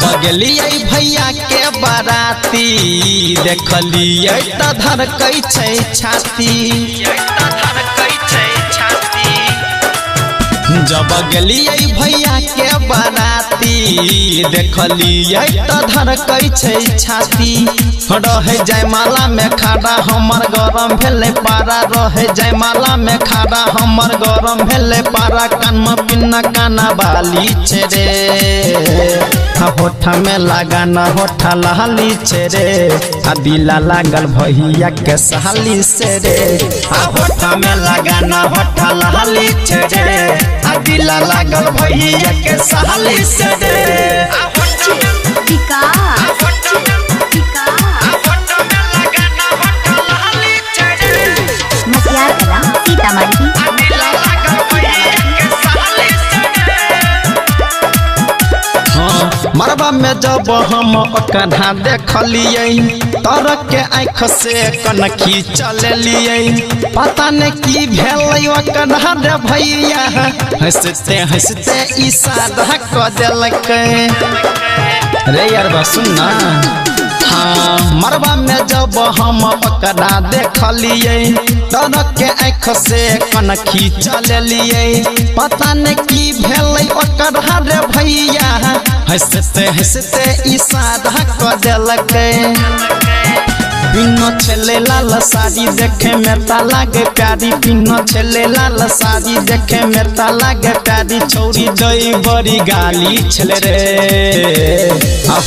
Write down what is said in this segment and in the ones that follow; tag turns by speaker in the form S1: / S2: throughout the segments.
S1: जब गेलिए भैया के बाराती देखलिए त धड़कै छै छाती। जब गेलिए भैया के बाराती देखलिए त धड़कै छै छाती। रहे जयमाला में खड़ा हमर गरम भेले पारा, रहे जयमाला में खड़ा हमर गरम भेले पारा। कान में पिन्ना काना बाली छे रे, होठा में लगान होठा लहली छे रे। दिला लागल भैया के साली से रे, होठा में लगान होठा लहली छे रे। दिला लागल भैया के साली से रे। मरबा में जब हम कन्हा देखलिए तर के आँख से कनखी चलिए। पता नहीं की भेल कन्हा रे भैया, हंसते हंसते इशारा क देलक रे। यार सुनना, हाँ मरबा में जब हम ओकरा देखलिए तर के आँख से कनखी चलिए। पता नहीं की भेल ओकरा रे भैया, हंसते हंसते इशारा क देलक। बिना छेले लाल साड़ी देखे में ता लागे प्यारी, बिना छेले लाल साड़ी देखे में ता लागे प्यारी। छौरी दई बड़ी गाली छले रे,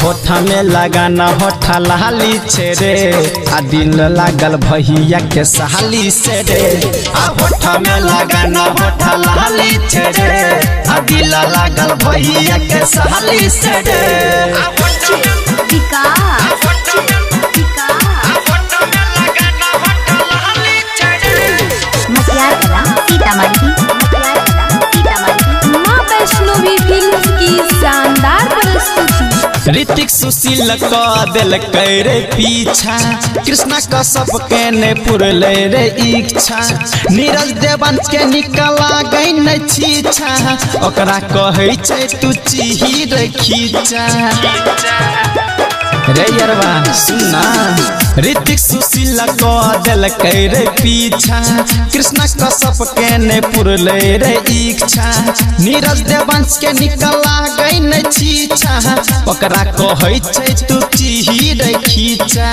S1: होठा में लगान होठा लहली छे रे। दिल लागल भैया के साली से रे, होठा में लगान होठा लहली छे रे। दिल लागल भैया के साली से रे। ऋतिक सुशील का दिल रे पीछा, कृष्णा का सबके ने पुरले रे इच्छा। नीरज देवन के निकला गई न छीछा, ओकरा कहे छै तू चिही रे खींचा रे। यारवा सुनना, ऋतिक सुशील को दिल रे पीछा, कृष्णा का सबके ने पुरले रे इच्छा। नीरज देवंश के निकला गई न छीछा, ओकरा कहे छै तू चिही रे खींचा।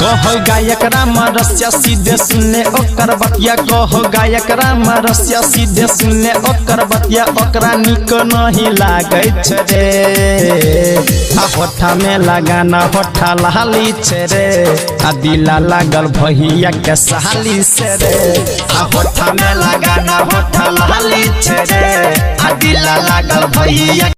S1: कह गायक राम रसिया सीधे सुनले ओकर बतिया, कह गायक राम रसिया सीधे सुनले ओकर बतिया। ओकरा निक नहीं लागे छै रे, होठा में लगान होठा लहली छे रे। दिला लागल भैया के साली से रे, होठा में लगान होठा लहली छे रे। दिला लागल भैया